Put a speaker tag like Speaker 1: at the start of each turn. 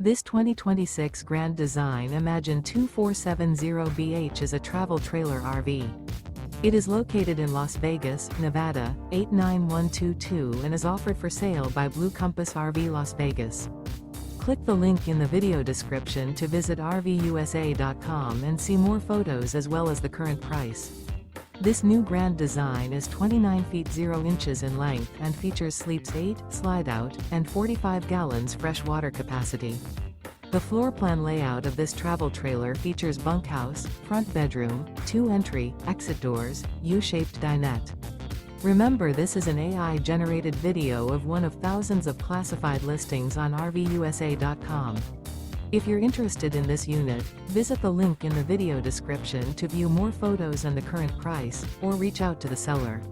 Speaker 1: This 2026 Grand Design Imagine 2470BH is a travel trailer RV. It is located in Las Vegas, Nevada, 89122 and is offered for sale by Blue Compass RV Las Vegas. Click the link in the video description to visit RVUSA.com and see more photos as well as the current price. This new Grand Design is 29 feet 0 inches in length and features sleeps 8, slide-out, and 45 gallons fresh water capacity. The floor plan layout of this travel trailer features bunkhouse, front bedroom, 2 entry, exit doors, U-shaped dinette. Remember, this is an AI-generated video of one of thousands of classified listings on RVUSA.com. If you're interested in this unit, visit the link in the video description to view more photos and the current price, or reach out to the seller.